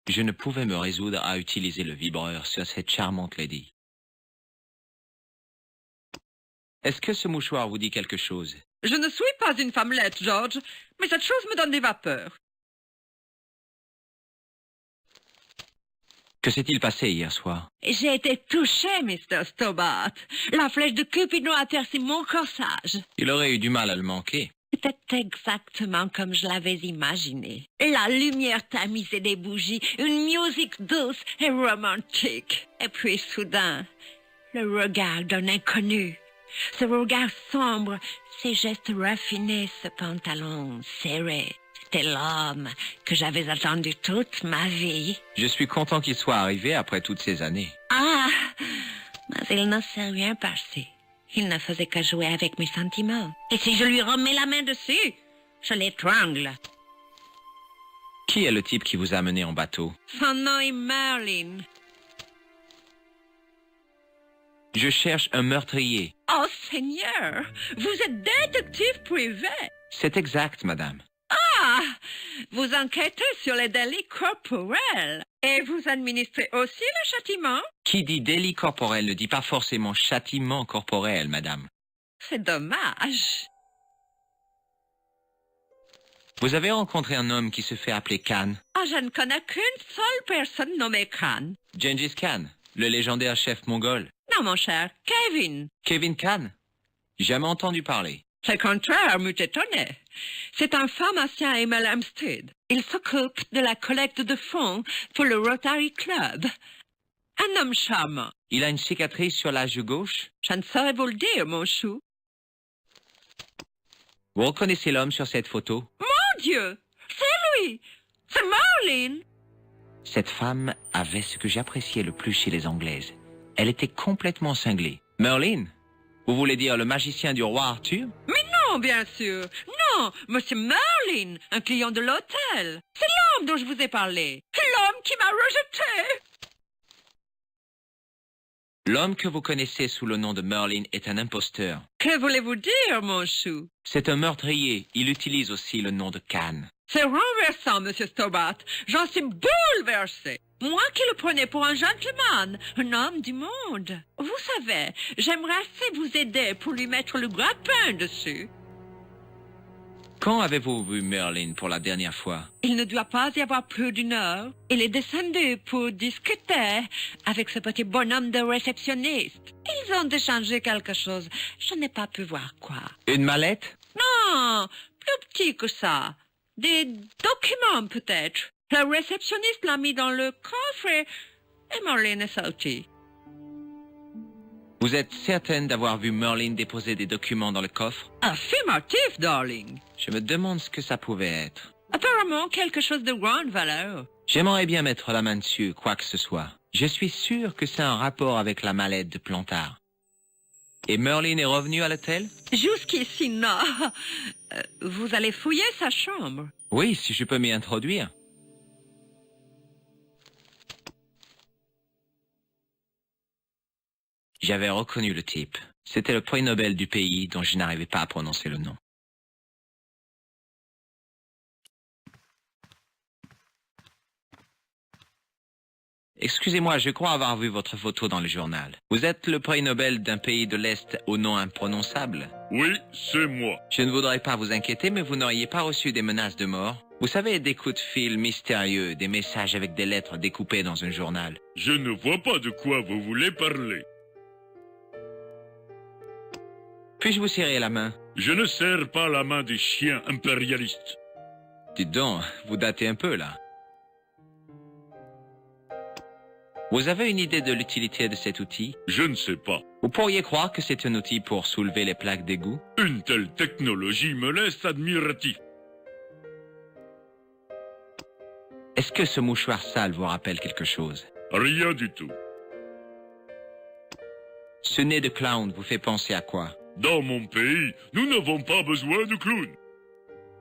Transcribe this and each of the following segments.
Je ne pouvais me résoudre à utiliser le vibreur sur cette charmante lady. Est-ce que ce mouchoir vous dit quelque chose? Je ne suis pas une femmelette, George, mais cette chose me donne des vapeurs. Que s'est-il passé hier soir? J'ai été touchée, Mr. Stobart. La flèche de Cupidon a percé mon corsage. Il aurait eu du mal à le manquer. C'était exactement comme je l'avais imaginé. La lumière tamisée des bougies, une musique douce et romantique. Et puis soudain, le regard d'un inconnu. Ce regard sombre, ces gestes raffinés, ce pantalon serré. C'était l'homme que j'avais attendu toute ma vie. Je suis content qu'il soit arrivé après toutes ces années. Ah, mais il ne s'est rien passé. Il ne faisait que jouer avec mes sentiments. Et si je lui remets la main dessus, je l'étrangle. Qui est le type qui vous a amené en bateau? Son nom est Merlin. Je cherche un meurtrier. Oh, Seigneur, vous êtes détective privé. C'est exact, madame. Ah, vous enquêtez sur les délits corporels. Et vous administrez aussi le châtiment? Qui dit délit corporel ne dit pas forcément châtiment corporel, madame. C'est dommage. Vous avez rencontré un homme qui se fait appeler Khan. Oh, je ne connais qu'une seule personne nommée Khan. Gengis Khan, le légendaire chef mongol. Non, mon cher, Kevin. Kevin Khan? Jamais entendu parler. Le contraire m'eût étonné. C'est un pharmacien à Emil Hampstead. Il s'occupe de la collecte de fonds pour le Rotary Club. Un homme charmant. Il a une cicatrice sur la joue gauche. Je ne saurais vous le dire, mon chou. Vous reconnaissez l'homme sur cette photo? Mon Dieu! C'est lui! C'est Merlin! Cette femme avait ce que j'appréciais le plus chez les Anglaises. Elle était complètement cinglée. Merlin? Vous voulez dire le magicien du roi Arthur? Mais non, bien sûr. Non, Monsieur Merlin, un client de l'hôtel. C'est l'homme dont je vous ai parlé. L'homme qui m'a rejeté. L'homme que vous connaissez sous le nom de Merlin est un imposteur. Que voulez-vous dire, mon chou? C'est un meurtrier. Il utilise aussi le nom de Khan. C'est renversant, Monsieur Stobart. J'en suis bouleversé. Moi qui le prenais pour un gentleman, un homme du monde. Vous savez, j'aimerais assez vous aider pour lui mettre le grappin dessus. Quand avez-vous vu Merlin pour la dernière fois? Il ne doit pas y avoir plus d'une heure. Il est descendu pour discuter avec ce petit bonhomme de réceptionniste. Ils ont échangé quelque chose. Je n'ai pas pu voir quoi. Une mallette? Non, plus petit que ça. Des documents peut-être. Le réceptionniste l'a mis dans le coffre et Merlin est sorti. Vous êtes certaine d'avoir vu Merlin déposer des documents dans le coffre? Affirmatif, darling. Je me demande ce que ça pouvait être. Apparemment quelque chose de grande valeur. J'aimerais bien mettre la main dessus, quoi que ce soit. Je suis sûr que c'est un rapport avec la mallette de Plantard. Et Merlin est revenu à l'hôtel? Jusqu'ici, non. Vous allez fouiller sa chambre. Oui, si je peux m'y introduire. J'avais reconnu le type. C'était le prix Nobel du pays dont je n'arrivais pas à prononcer le nom. Excusez-moi, je crois avoir vu votre photo dans le journal. Vous êtes le prix Nobel d'un pays de l'Est au nom imprononçable? Oui, c'est moi. Je ne voudrais pas vous inquiéter, mais vous n'auriez pas reçu des menaces de mort? Vous savez, des coups de fil mystérieux, des messages avec des lettres découpées dans un journal. Je ne vois pas de quoi vous voulez parler. Puis-je vous serrer la main? Je ne serre pas la main des chiens impérialistes. Dites donc, vous datez un peu, là. Vous avez une idée de l'utilité de cet outil? Je ne sais pas. Vous pourriez croire que c'est un outil pour soulever les plaques d'égout? Une telle technologie me laisse admiratif. Est-ce que ce mouchoir sale vous rappelle quelque chose? Rien du tout. Ce nez de clown vous fait penser à quoi? Dans mon pays, nous n'avons pas besoin de clowns.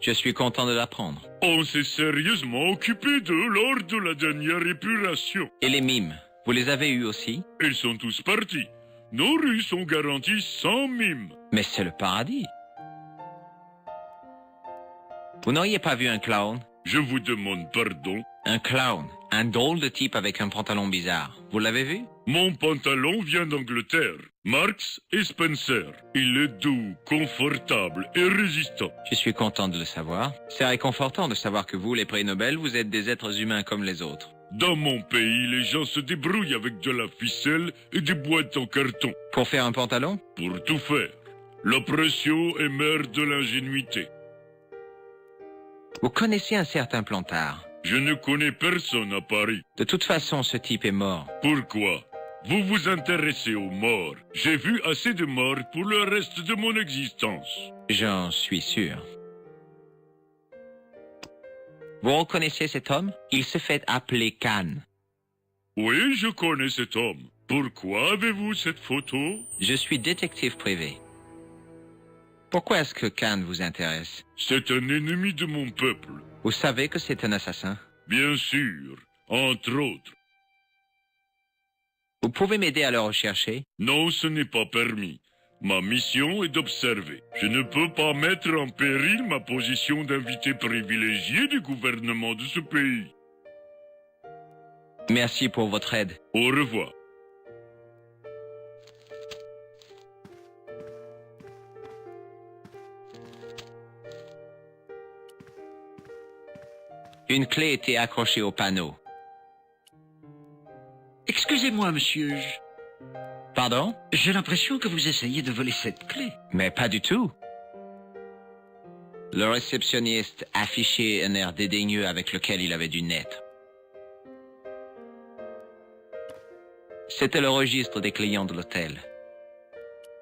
Je suis content de l'apprendre. On s'est sérieusement occupé d'eux lors de la dernière épuration. Et les mimes, vous les avez eus aussi? Ils sont tous partis. Nos rues sont garanties sans mime. Mais c'est le paradis. Vous n'auriez pas vu un clown? Je vous demande pardon. Un clown, un drôle de type avec un pantalon bizarre. Vous l'avez vu? Mon pantalon vient d'Angleterre. Marks et Spencer. Il est doux, confortable et résistant. Je suis content de le savoir. C'est réconfortant de savoir que vous, les prix Nobel, vous êtes des êtres humains comme les autres. Dans mon pays, les gens se débrouillent avec de la ficelle et des boîtes en carton. Pour faire un pantalon? Pour tout faire. La pression est mère de l'ingénuité. Vous connaissez un certain Plantard. Je ne connais personne à Paris. De toute façon, ce type est mort. Pourquoi? Vous vous intéressez aux morts. J'ai vu assez de morts pour le reste de mon existence. J'en suis sûr. Vous reconnaissez cet homme? Il se fait appeler Khan. Oui, je connais cet homme. Pourquoi avez-vous cette photo? Je suis détective privé. Pourquoi est-ce que Khan vous intéresse? C'est un ennemi de mon peuple. Vous savez que c'est un assassin? Bien sûr, entre autres. Vous pouvez m'aider à le rechercher? Non, ce n'est pas permis. Ma mission est d'observer. Je ne peux pas mettre en péril ma position d'invité privilégié du gouvernement de ce pays. Merci pour votre aide. Au revoir. Une clé était accrochée au panneau. Excusez-moi, monsieur. Pardon? J'ai l'impression que vous essayez de voler cette clé. Mais pas du tout. Le réceptionniste affichait un air dédaigneux avec lequel il avait dû naître. C'était le registre des clients de l'hôtel.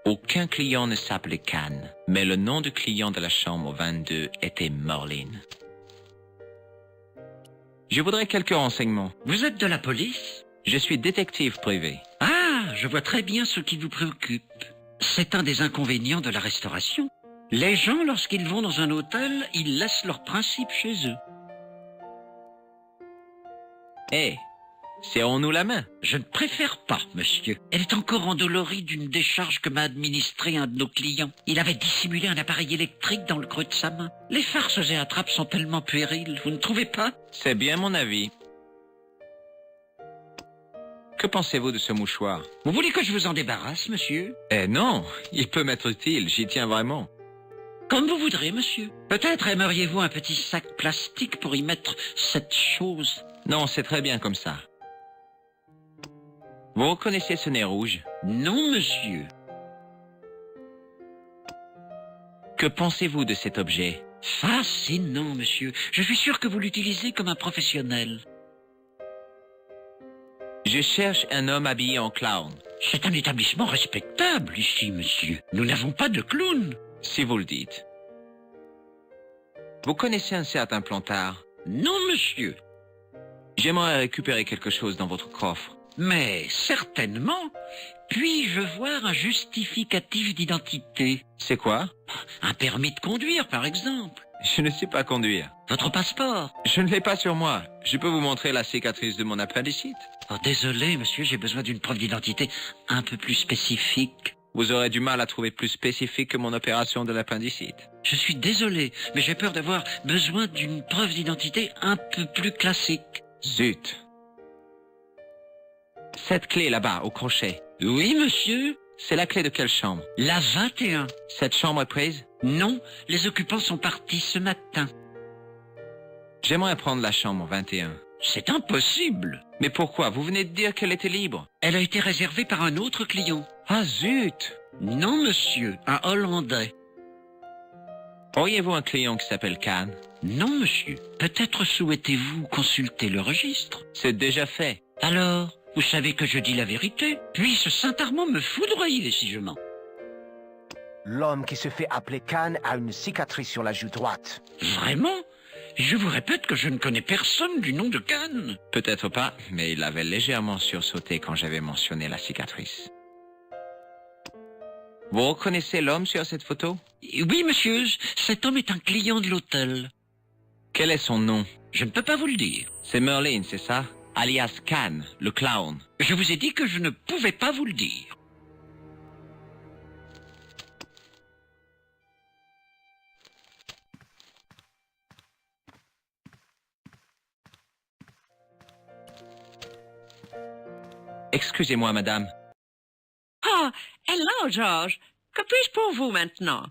Aucun client ne s'appelait Khan, mais le nom du client de la chambre 22 était Merlin. Je voudrais quelques renseignements. Vous êtes de la police? Je suis détective privé. Ah, je vois très bien ce qui vous préoccupe. C'est un des inconvénients de la restauration. Les gens, lorsqu'ils vont dans un hôtel, ils laissent leurs principes chez eux. Hé, serrons-nous la main. Je ne préfère pas, monsieur. Elle est encore endolorie d'une décharge que m'a administrée un de nos clients. Il avait dissimulé un appareil électrique dans le creux de sa main. Les farces et attrapes sont tellement puériles, vous ne trouvez pas? C'est bien mon avis. Que pensez-vous de ce mouchoir? Vous voulez que je vous en débarrasse, monsieur? Eh non, il peut m'être utile, j'y tiens vraiment. Comme vous voudrez, monsieur. Peut-être aimeriez-vous un petit sac plastique pour y mettre cette chose? Non, c'est très bien comme ça. Vous reconnaissez ce nez rouge? Non, monsieur. Que pensez-vous de cet objet? Fascinant, monsieur. Je suis sûr que vous l'utilisez comme un professionnel. Je cherche un homme habillé en clown. C'est un établissement respectable ici, monsieur. Nous n'avons pas de clown. Si vous le dites. Vous connaissez un certain Plantard? Non, monsieur. J'aimerais récupérer quelque chose dans votre coffre. Mais certainement. Puis-je voir un justificatif d'identité? C'est quoi? Un permis de conduire, par exemple. Je ne sais pas conduire. Votre passeport. Je ne l'ai pas sur moi. Je peux vous montrer la cicatrice de mon appendicite. Oh, désolé, monsieur, j'ai besoin d'une preuve d'identité un peu plus spécifique. Vous aurez du mal à trouver plus spécifique que mon opération de l'appendicite. Je suis désolé, mais j'ai peur d'avoir besoin d'une preuve d'identité un peu plus classique. Zut. Cette clé là-bas, au crochet. Oui, monsieur. C'est la clé de quelle chambre? La 21. Cette chambre est prise? Non, les occupants sont partis ce matin. J'aimerais prendre la chambre 21. C'est impossible. Mais pourquoi? Vous venez de dire qu'elle était libre. Elle a été réservée par un autre client. Ah zut! Non, monsieur, un Hollandais. Auriez-vous un client qui s'appelle Khan? Non, monsieur. Peut-être souhaitez-vous consulter le registre? C'est déjà fait. Alors, vous savez que je dis la vérité. Puis ce Saint-Armand me foudroyer si je mens. L'homme qui se fait appeler Khan a une cicatrice sur la joue droite. Vraiment? Je vous répète que je ne connais personne du nom de Khan. Peut-être pas, mais il avait légèrement sursauté quand j'avais mentionné la cicatrice. Vous reconnaissez l'homme sur cette photo? Oui, monsieur, cet homme est un client de l'hôtel. Quel est son nom? Je ne peux pas vous le dire. C'est Merlin, c'est ça? Alias Khan, le clown. Je vous ai dit que je ne pouvais pas vous le dire. Excusez-moi, madame. Ah, hello, George. Que puis-je pour vous maintenant?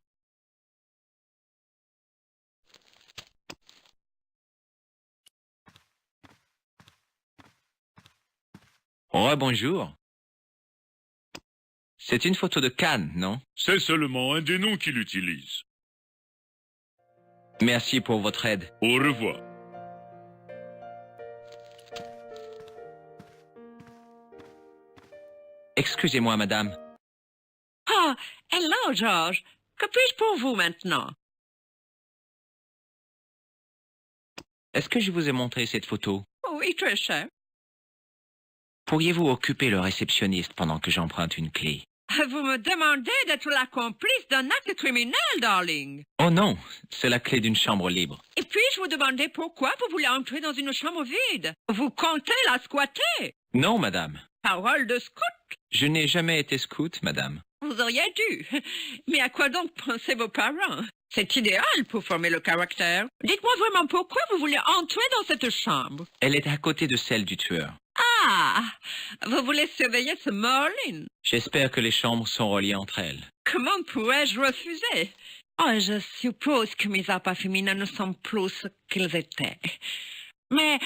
Bonjour. C'est une photo de Cannes, non? C'est seulement un des noms qu'il utilise. Merci pour votre aide. Au revoir. Excusez-moi, madame. Ah, hello, George. Que puis-je pour vous maintenant? Est-ce que je vous ai montré cette photo? Oui, très cher. Pourriez-vous occuper le réceptionniste pendant que j'emprunte une clé? Vous me demandez d'être la complice d'un acte criminel, darling. Oh non, c'est la clé d'une chambre libre. Et puis-je vous demander pourquoi vous voulez entrer dans une chambre vide? Vous comptez la squatter? Non, madame. Parole de scout? Je n'ai jamais été scout, madame. Vous auriez dû. Mais à quoi donc pensaient vos parents? C'est idéal pour former le caractère. Dites-moi vraiment pourquoi vous voulez entrer dans cette chambre. Elle est à côté de celle du tueur. Ah, vous voulez surveiller ce Merlin? J'espère que les chambres sont reliées entre elles. Comment pourrais-je refuser? Oh, je suppose que mes appâts féminins ne sont plus ce qu'ils étaient. Mais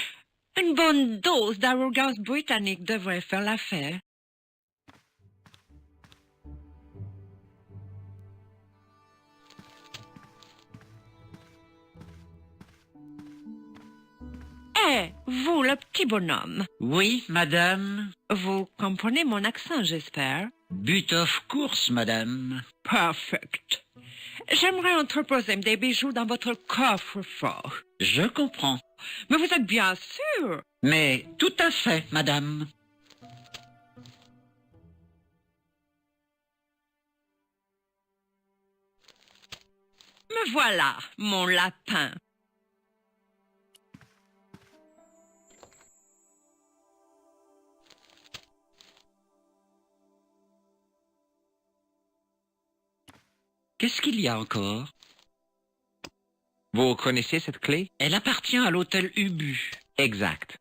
une bonne dose d'arrogance britannique devrait faire l'affaire. Eh, vous, le petit bonhomme, Oui, madame. vous comprenez mon accent, j'espère? But of course, madame. Perfect. J'aimerais entreposer des bijoux dans votre coffre-fort. Je comprends. Mais vous êtes bien sûr? Mais tout à fait, madame. Me voilà, mon lapin. Qu'est-ce qu'il y a encore? Vous connaissez cette clé? Elle appartient à l'hôtel Ubu. Exact.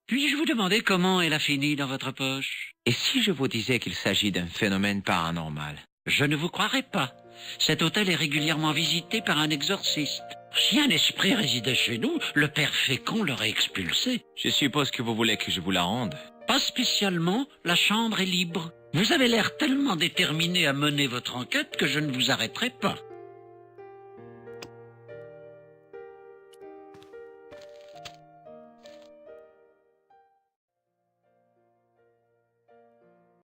Puis-je vous demander comment elle a fini dans votre poche? Et si je vous disais qu'il s'agit d'un phénomène paranormal? Je ne vous croirais pas. Cet hôtel est régulièrement visité par un exorciste. Si un esprit résidait chez nous, le père Fécond l'aurait expulsé. Je suppose que vous voulez que je vous la rende. Pas spécialement, la chambre est libre. Vous avez l'air tellement déterminé à mener votre enquête que je ne vous arrêterai pas.